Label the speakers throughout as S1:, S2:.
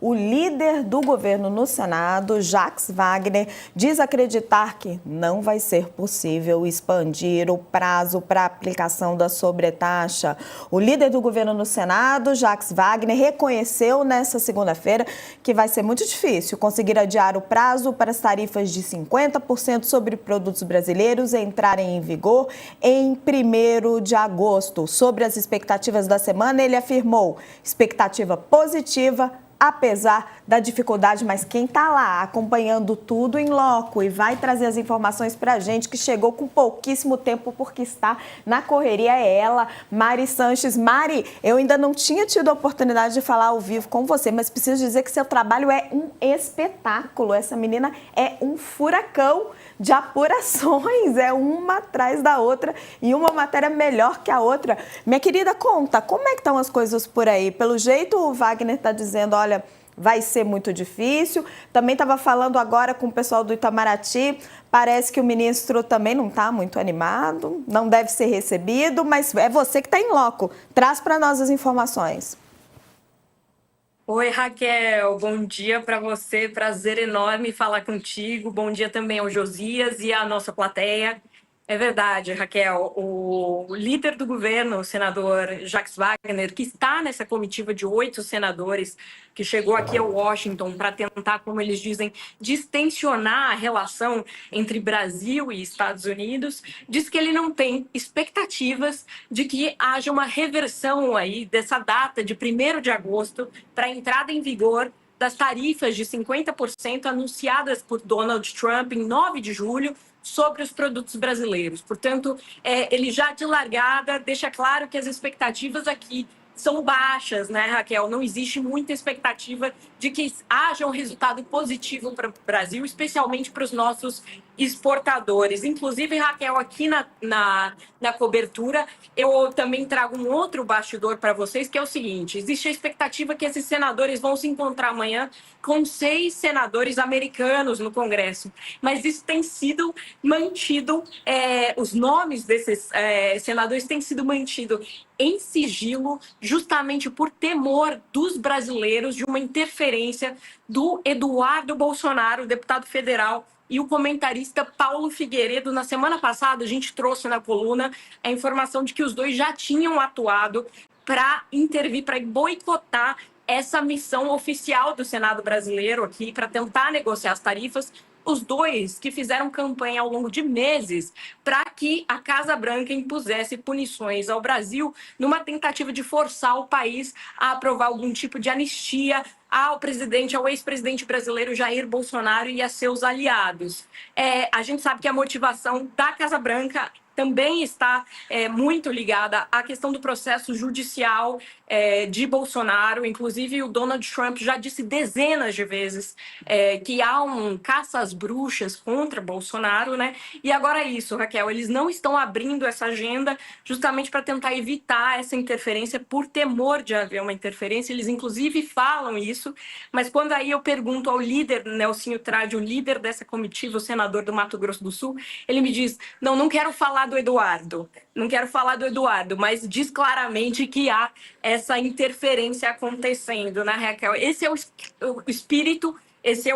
S1: O líder do governo no Senado, Jacques Wagner, diz acreditar que não vai ser possível expandir o prazo para a aplicação da sobretaxa. O líder do governo no Senado, Jacques Wagner, reconheceu nesta segunda-feira que vai ser muito difícil conseguir adiar o prazo para as tarifas de 50% sobre produtos brasileiros entrarem em vigor em 1º de agosto. Sobre as expectativas da semana, ele afirmou: expectativa positiva, apesar da dificuldade, mas quem está lá acompanhando tudo em loco e vai trazer as informações para a gente, que chegou com pouquíssimo tempo porque está na correria, é ela, Mari Sanches. Mari, eu ainda não tinha tido a oportunidade de falar ao vivo com você, mas preciso dizer que seu trabalho é um espetáculo. Essa menina é um furacão de apurações, é uma atrás da outra e uma matéria melhor que a outra. Minha querida, conta, como é que estão as coisas por aí? Pelo jeito, o Wagner está dizendo, olha, vai ser muito difícil. Também estava falando agora com o pessoal do Itamaraty, parece que o ministro também não está muito animado, não deve ser recebido, mas é você que está em loco. Traz para nós as informações.
S2: Oi, Raquel, bom dia para você, prazer enorme falar contigo. Bom dia também ao Josias e à nossa plateia. É verdade, Raquel, o líder do governo, o senador Jacques Wagner, que está nessa comitiva de 8 senadores, que chegou aqui a Washington para tentar, como eles dizem, distensionar a relação entre Brasil e Estados Unidos, diz que ele não tem expectativas de que haja uma reversão aí dessa data de 1º de agosto para a entrada em vigor das tarifas de 50% anunciadas por Donald Trump em 9 de julho, sobre os produtos brasileiros. Portanto, ele já de largada deixa claro que as expectativas aqui são baixas, né, Raquel? Não existe muita expectativa de que haja um resultado positivo para o Brasil, especialmente para os nossos exportadores. Inclusive, Raquel, aqui na cobertura, eu também trago um outro bastidor para vocês, que é o seguinte: existe a expectativa que esses senadores vão se encontrar amanhã com 6 senadores americanos no Congresso, mas isso tem sido mantido, os nomes desses senadores têm sido mantidos em sigilo, justamente por temor dos brasileiros de uma interferência do Eduardo Bolsonaro, deputado federal, e o comentarista Paulo Figueiredo. Na semana passada, a gente trouxe na coluna a informação de que os dois já tinham atuado para intervir, para boicotar essa missão oficial do Senado brasileiro aqui, para tentar negociar as tarifas. Os dois que fizeram campanha ao longo de meses para que a Casa Branca impusesse punições ao Brasil numa tentativa de forçar o país a aprovar algum tipo de anistia ao ex-presidente brasileiro Jair Bolsonaro e a seus aliados. A gente sabe que a motivação da Casa Branca também está muito ligada à questão do processo judicial de Bolsonaro. Inclusive, o Donald Trump já disse dezenas de vezes que há um caça às bruxas contra Bolsonaro, né? E agora é isso, Raquel, eles não estão abrindo essa agenda justamente para tentar evitar essa interferência, por temor de haver uma interferência. Eles, inclusive, falam isso, mas quando aí eu pergunto ao líder, Nelsinho Trade, o líder dessa comitiva, o senador do Mato Grosso do Sul, ele me diz: não quero falar do Eduardo, mas diz claramente que há essa interferência acontecendo, né, Raquel? Esse é o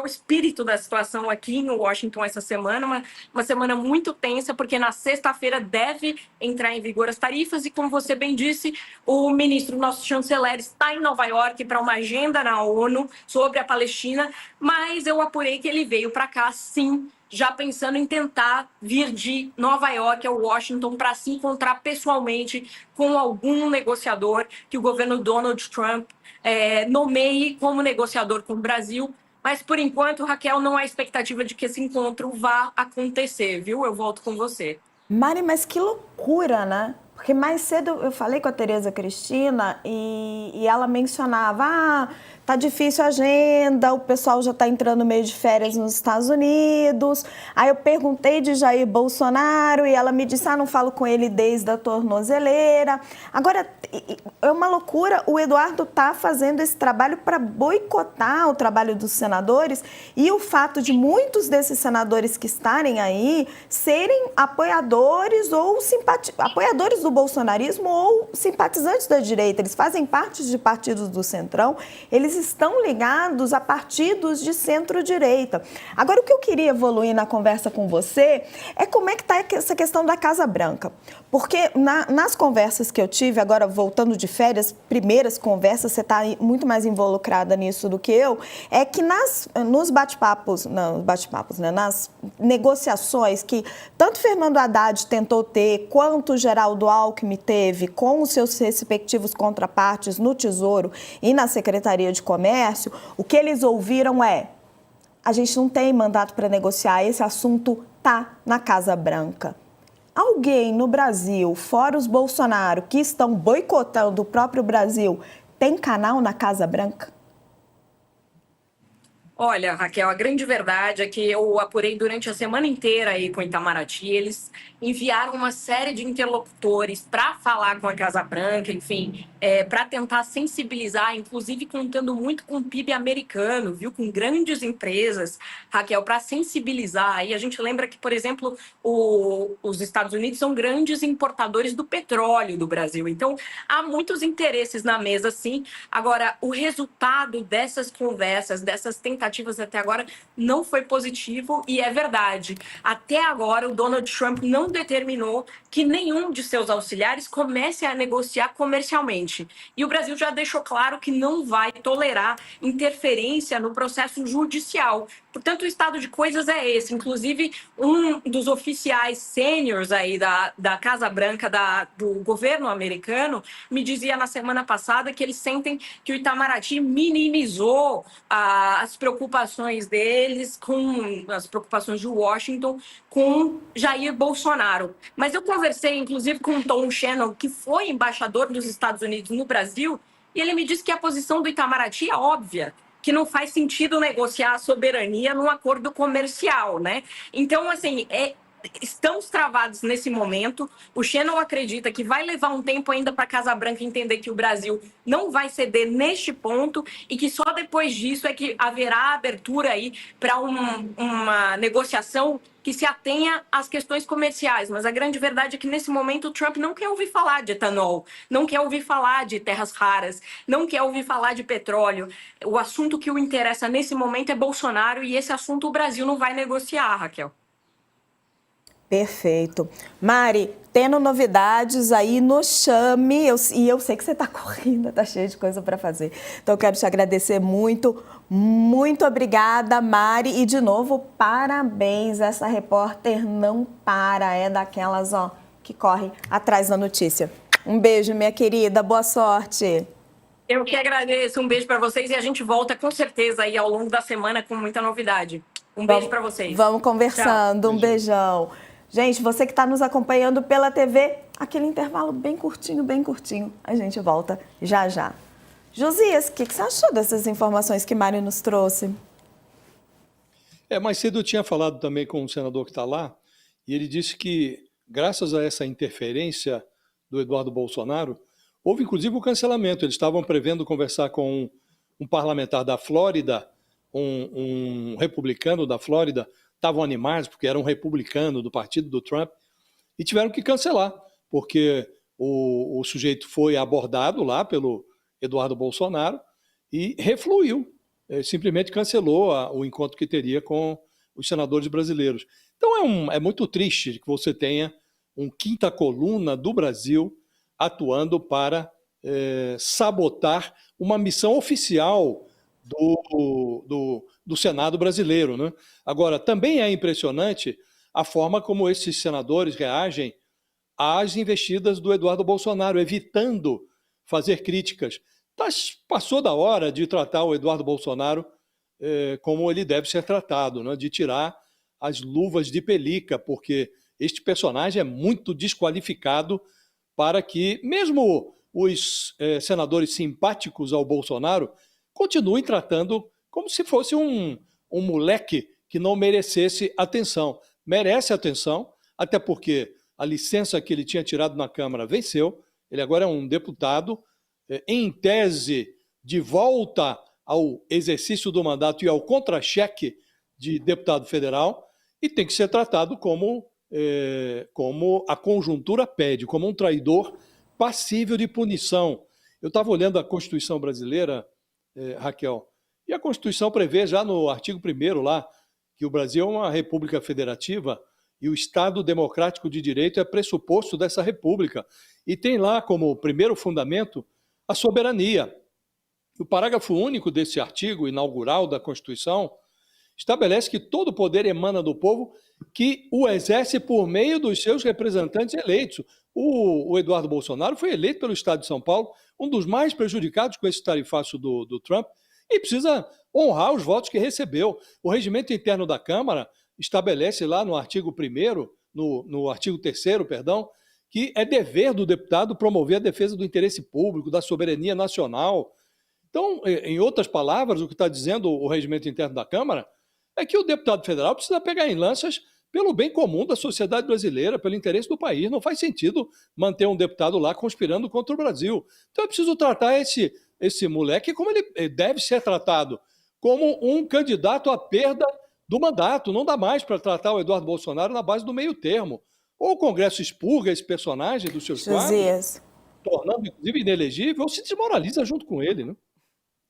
S2: espírito da situação aqui em Washington essa semana, uma semana muito tensa, porque na sexta-feira deve entrar em vigor as tarifas e, como você bem disse, o ministro, nosso chanceler, está em Nova York para uma agenda na ONU sobre a Palestina, mas eu apurei que ele veio para cá, sim, já pensando em tentar vir de Nova York a Washington para se encontrar pessoalmente com algum negociador que o governo Donald Trump nomeie como negociador com o Brasil. Mas, por enquanto, Raquel, não há expectativa de que esse encontro vá acontecer, viu? Eu volto com você.
S1: Mari, mas que loucura, né? Porque mais cedo eu falei com a Tereza Cristina e ela mencionava: tá difícil a agenda, o pessoal já está entrando meio de férias nos Estados Unidos. Aí eu perguntei de Jair Bolsonaro e ela me disse: não falo com ele desde a tornozeleira. Agora, é uma loucura, o Eduardo está fazendo esse trabalho para boicotar o trabalho dos senadores, e o fato de muitos desses senadores que estarem aí serem apoiadores ou apoiadores do bolsonarismo ou simpatizantes da direita. Eles fazem parte de partidos do Centrão, eles eles estão ligados a partidos de centro-direita. Agora, o que eu queria evoluir na conversa com você é como é que está essa questão da Casa Branca. Porque nas conversas que eu tive, agora voltando de férias, primeiras conversas, você está muito mais involucrada nisso do que eu, é que nos bate-papos, né, nas negociações que tanto Fernando Haddad tentou ter, quanto Geraldo Alckmin teve com os seus respectivos contrapartes no Tesouro e na Secretaria de Comércio, o que eles ouviram é: a gente não tem mandato para negociar, esse assunto está na Casa Branca. Alguém no Brasil, fora os Bolsonaro, que estão boicotando o próprio Brasil, tem canal na Casa Branca?
S2: Olha, Raquel, a grande verdade é que eu apurei durante a semana inteira aí com o Itamaraty. Eles enviaram uma série de interlocutores para falar com a Casa Branca, enfim, para tentar sensibilizar, inclusive contando muito com o PIB americano, viu, com grandes empresas, Raquel, para sensibilizar. E a gente lembra que, por exemplo, os Estados Unidos são grandes importadores do petróleo do Brasil. Então, há muitos interesses na mesa, sim. Agora, o resultado dessas conversas, dessas tentativas até agora não foi positivo, e é verdade. Até agora, o Donald Trump não determinou que nenhum de seus auxiliares comece a negociar comercialmente. E o Brasil já deixou claro que não vai tolerar interferência no processo judicial. Portanto, o estado de coisas é esse. Inclusive, um dos oficiais sêniores aí da Casa Branca, do governo americano, me dizia na semana passada que eles sentem que o Itamaraty minimizou as preocupações deles, com as preocupações de Washington, com Jair Bolsonaro. Mas eu conversei, inclusive, com o Tom Shannon, que foi embaixador dos Estados Unidos no Brasil, e ele me disse que a posição do Itamaraty é óbvia, que não faz sentido negociar a soberania num acordo comercial, né? Então, assim, estamos travados nesse momento. O Shannon acredita que vai levar um tempo ainda para a Casa Branca entender que o Brasil não vai ceder neste ponto e que só depois disso é que haverá abertura aí para uma negociação que se atenha às questões comerciais. Mas a grande verdade é que, nesse momento, o Trump não quer ouvir falar de etanol, não quer ouvir falar de terras raras, não quer ouvir falar de petróleo. O assunto que o interessa nesse momento é Bolsonaro, e esse assunto o Brasil não vai negociar, Raquel.
S1: Perfeito. Mari, tendo novidades aí, nos chame. E eu sei que você está correndo, está cheio de coisa para fazer. Então, eu quero te agradecer muito. Muito obrigada, Mari. E, de novo, parabéns. Essa repórter não para, é daquelas, que corre atrás da notícia. Um beijo, minha querida. Boa sorte.
S2: Eu que agradeço. Um beijo para vocês, e a gente volta com certeza aí ao longo da semana com muita novidade. Um beijo para vocês.
S1: Vamos conversando. Tchau. Um beijão. Gente, você que está nos acompanhando pela TV, aquele intervalo bem curtinho, a gente volta já já. Josias, o que você achou dessas informações que Mário nos trouxe?
S3: Mais cedo eu tinha falado também com um senador que está lá, e ele disse que, graças a essa interferência do Eduardo Bolsonaro, houve inclusive o cancelamento. Eles estavam prevendo conversar com um parlamentar da Flórida, um republicano da Flórida, estavam animados porque era um republicano do partido do Trump, e tiveram que cancelar, porque o sujeito foi abordado lá pelo Eduardo Bolsonaro e refluiu, simplesmente cancelou o encontro que teria com os senadores brasileiros. Então é muito triste que você tenha um quinta coluna do Brasil atuando para sabotar uma missão oficial do Senado brasileiro, né? Agora, também é impressionante a forma como esses senadores reagem às investidas do Eduardo Bolsonaro, evitando fazer críticas. Passou da hora de tratar o Eduardo Bolsonaro como ele deve ser tratado, né? De tirar as luvas de pelica, porque este personagem é muito desqualificado para que, mesmo os senadores simpáticos ao Bolsonaro, continuem tratando como se fosse um moleque que não merecesse atenção. Merece atenção, até porque a licença que ele tinha tirado na Câmara venceu. Ele agora é um deputado, em tese, de volta ao exercício do mandato e ao contra-cheque de deputado federal, e tem que ser tratado como a conjuntura pede, como um traidor passível de punição. Eu estava olhando a Constituição brasileira, Raquel. E a Constituição prevê já no artigo 1º lá que o Brasil é uma república federativa e o Estado democrático de direito é pressuposto dessa república. E tem lá como primeiro fundamento a soberania. O parágrafo único desse artigo inaugural da Constituição estabelece que todo poder emana do povo que o exerce por meio dos seus representantes eleitos. O Eduardo Bolsonaro foi eleito pelo Estado de São Paulo, um dos mais prejudicados com esse tarifaço do Trump, e precisa honrar os votos que recebeu. O regimento interno da Câmara estabelece lá no artigo 1º, no artigo 3º, perdão, que é dever do deputado promover a defesa do interesse público, da soberania nacional. Então, em outras palavras, o que está dizendo o regimento interno da Câmara é que o deputado federal precisa pegar em lanças pelo bem comum da sociedade brasileira, pelo interesse do país. Não faz sentido manter um deputado lá conspirando contra o Brasil. Então é preciso tratar esse moleque como ele deve ser tratado, como um candidato à perda do mandato. Não dá mais para tratar o Eduardo Bolsonaro na base do meio termo. Ou o Congresso expurga esse personagem dos seus quadros,
S1: Josias.
S3: tornando, inclusive, inelegível, ou se desmoraliza junto com ele, né?